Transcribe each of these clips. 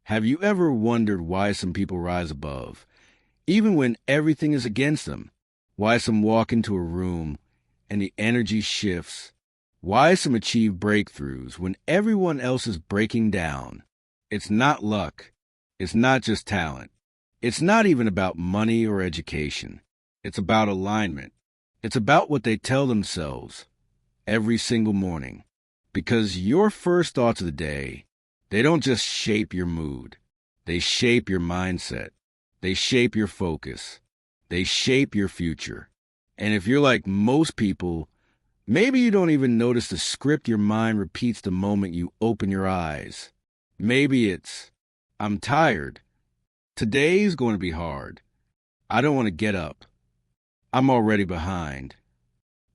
Have you ever wondered why some people rise above, even when everything is against them? Why some walk into a room and the energy shifts? Why some achieve breakthroughs when everyone else is breaking down? It's not luck. It's not just talent. It's not even about money or education. It's about alignment. It's about what they tell themselves every single morning. Because your first thoughts of the day, they don't just shape your mood. They shape your mindset. They shape your focus. They shape your future. And if you're like most people, maybe you don't even notice the script your mind repeats the moment you open your eyes. Maybe it's, I'm tired. Today's going to be hard. I don't want to get up. I'm already behind.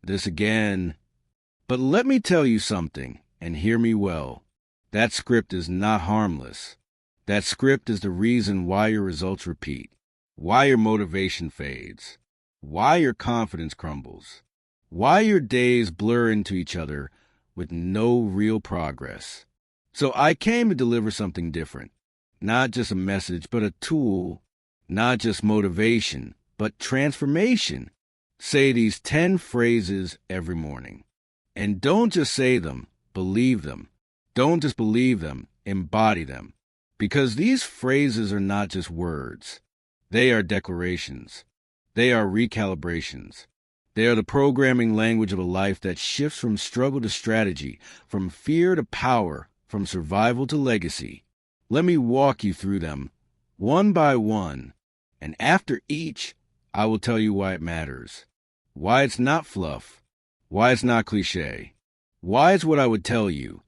This again. But let me tell you something, and hear me well. That script is not harmless. That script is the reason why your results repeat, why your motivation fades, why your confidence crumbles, why your days blur into each other with no real progress. So I came to deliver something different. Not just a message, but a tool. Not just motivation, but transformation. Say these 10 phrases every morning. And don't just say them, believe them. Don't just believe them, embody them. Because these phrases are not just words. They are declarations. They are recalibrations. They are the programming language of a life that shifts from struggle to strategy, from fear to power, from survival to legacy. Let me walk you through them, one by one, and after each, I will tell you why it matters, why it's not fluff, why it's not cliche, why it's what I would tell you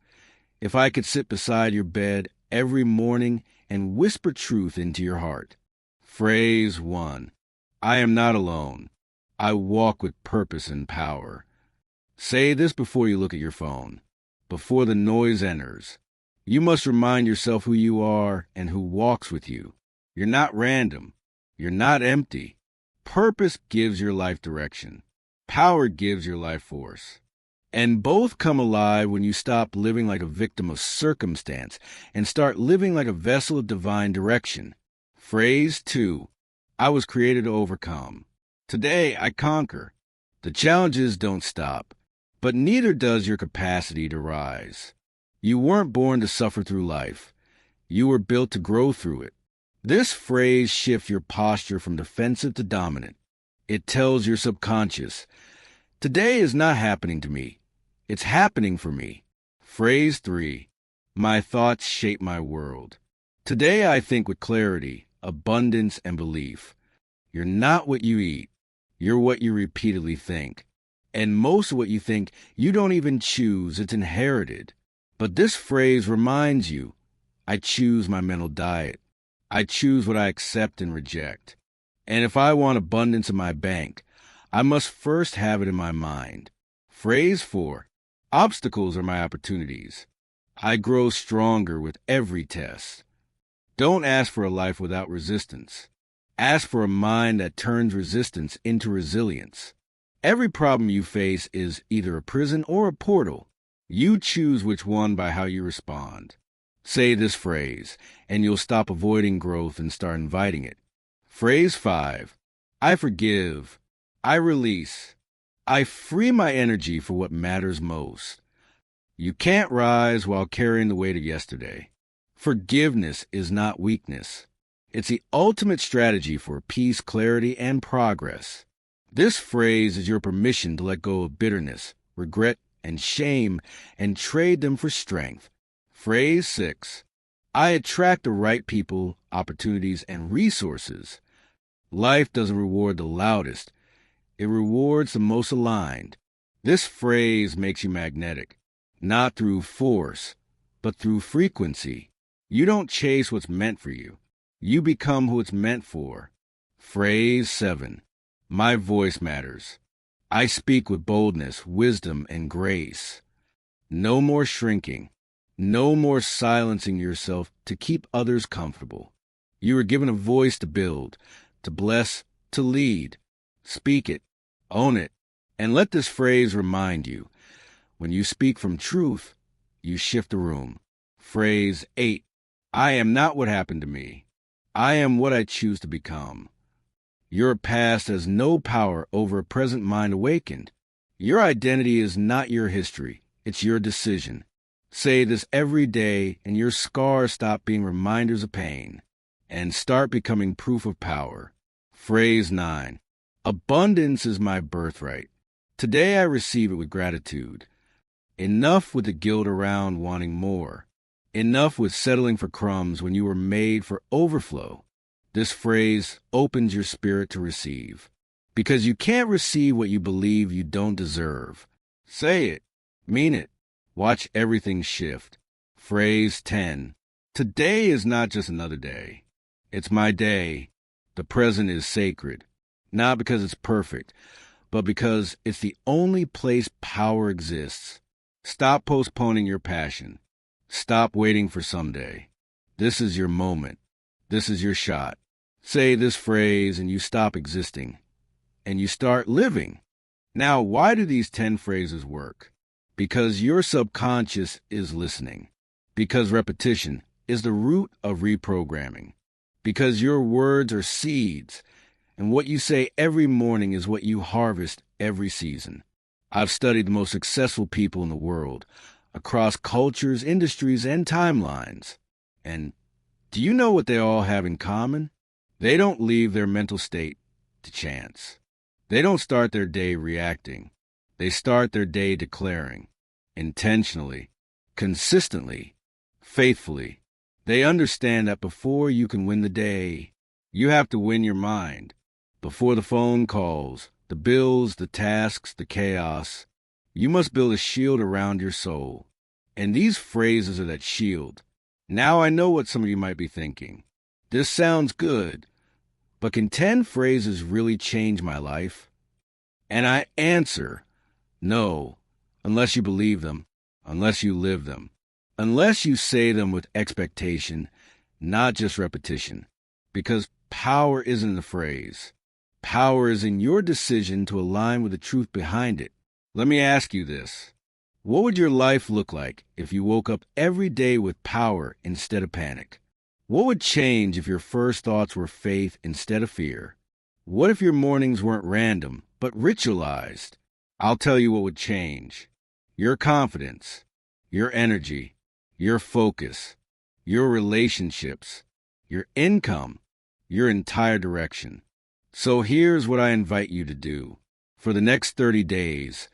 if I could sit beside your bed every morning and whisper truth into your heart. Phrase 1. I am not alone. I walk with purpose and power. Say this before you look at your phone, before the noise enters. You must remind yourself who you are and who walks with you. You're not random. You're not empty. Purpose gives your life direction. Power gives your life force. And both come alive when you stop living like a victim of circumstance and start living like a vessel of divine direction. Phrase 2. I was created to overcome. Today I conquer. The challenges don't stop, but neither does your capacity to rise. You weren't born to suffer through life. You were built to grow through it. This phrase shifts your posture from defensive to dominant. It tells your subconscious, today is not happening to me. It's happening for me. Phrase 3. My thoughts shape my world. Today I think with clarity, abundance, and belief. You're not what you eat. You're what you repeatedly think. And most of what you think, you don't even choose. It's inherited. But this phrase reminds you, I choose my mental diet. I choose what I accept and reject. And if I want abundance in my bank, I must first have it in my mind. Phrase 4. Obstacles are my opportunities. I grow stronger with every test. Don't ask for a life without resistance. Ask for a mind that turns resistance into resilience. Every problem you face is either a prison or a portal. You choose which one by how you respond. Say this phrase, and you'll stop avoiding growth and start inviting it. Phrase 5. I forgive. I release. I free my energy for what matters most. You can't rise while carrying the weight of yesterday. Forgiveness is not weakness. It's the ultimate strategy for peace, clarity, and progress. This phrase is your permission to let go of bitterness, regret, and shame and trade them for strength. Phrase 6. I attract the right people, opportunities, and resources. Life doesn't reward the loudest. It rewards the most aligned. This phrase makes you magnetic, not through force, but through frequency. You don't chase what's meant for you. You become who it's meant for. Phrase 7. My voice matters. I speak with boldness, wisdom, and grace. No more shrinking. No more silencing yourself to keep others comfortable. You are given a voice to build, to bless, to lead. Speak it, own it, and let this phrase remind you. When you speak from truth, you shift the room. Phrase 8. I am not what happened to me. I am what I choose to become. Your past has no power over a present mind awakened. Your identity is not your history. It's your decision. Say this every day, and your scars stop being reminders of pain and start becoming proof of power. Phrase 9. Abundance is my birthright. Today I receive it with gratitude. Enough with the guilt around wanting more. Enough with settling for crumbs when you were made for overflow. This phrase opens your spirit to receive, because you can't receive what you believe you don't deserve. Say it. Mean it. Watch everything shift. Phrase 10. Today is not just another day. It's my day. The present is sacred, not because it's perfect, but because it's the only place power exists. Stop postponing your passion. Stop waiting for someday. This is your moment. This is your shot. Say this phrase and you stop existing, and you start living. Now, why do these 10 phrases work? Because your subconscious is listening. Because repetition is the root of reprogramming. Because your words are seeds, and what you say every morning is what you harvest every season. I've studied the most successful people in the world, across cultures, industries, and timelines. And do you know what they all have in common? They don't leave their mental state to chance. They don't start their day reacting. They start their day declaring, intentionally, consistently, faithfully. They understand that before you can win the day, you have to win your mind. Before the phone calls, the bills, the tasks, the chaos, you must build a shield around your soul. And these phrases are that shield. Now I know what some of you might be thinking. This sounds good, but can 10 phrases really change my life? And I answer, no, unless you believe them, unless you live them, unless you say them with expectation, not just repetition. Because power isn't in the phrase. Power is in your decision to align with the truth behind it. Let me ask you this. What would your life look like if you woke up every day with power instead of panic? What would change if your first thoughts were faith instead of fear? What if your mornings weren't random, but ritualized? I'll tell you what would change. Your confidence, your energy, your focus, your relationships, your income, your entire direction. So here's what I invite you to do. For the next 30 days,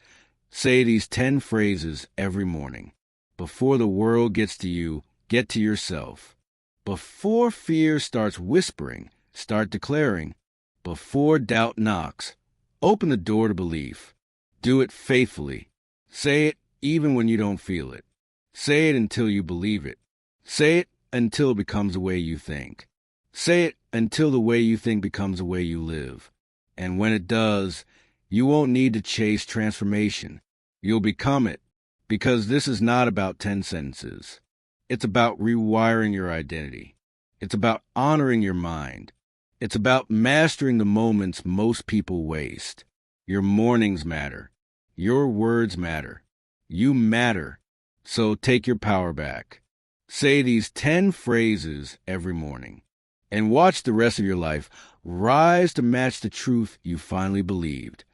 say these 10 phrases every morning. Before the world gets to you, get to yourself. Before fear starts whispering, start declaring. Before doubt knocks, open the door to belief. Do it faithfully. Say it even when you don't feel it. Say it until you believe it. Say it until it becomes the way you think. Say it until the way you think becomes the way you live. And when it does, you won't need to chase transformation. You'll become it, because this is not about 10 sentences. It's about rewiring your identity. It's about honoring your mind. It's about mastering the moments most people waste. Your mornings matter. Your words matter. You matter. So take your power back. Say these 10 phrases every morning, and watch the rest of your life rise to match the truth you finally believed.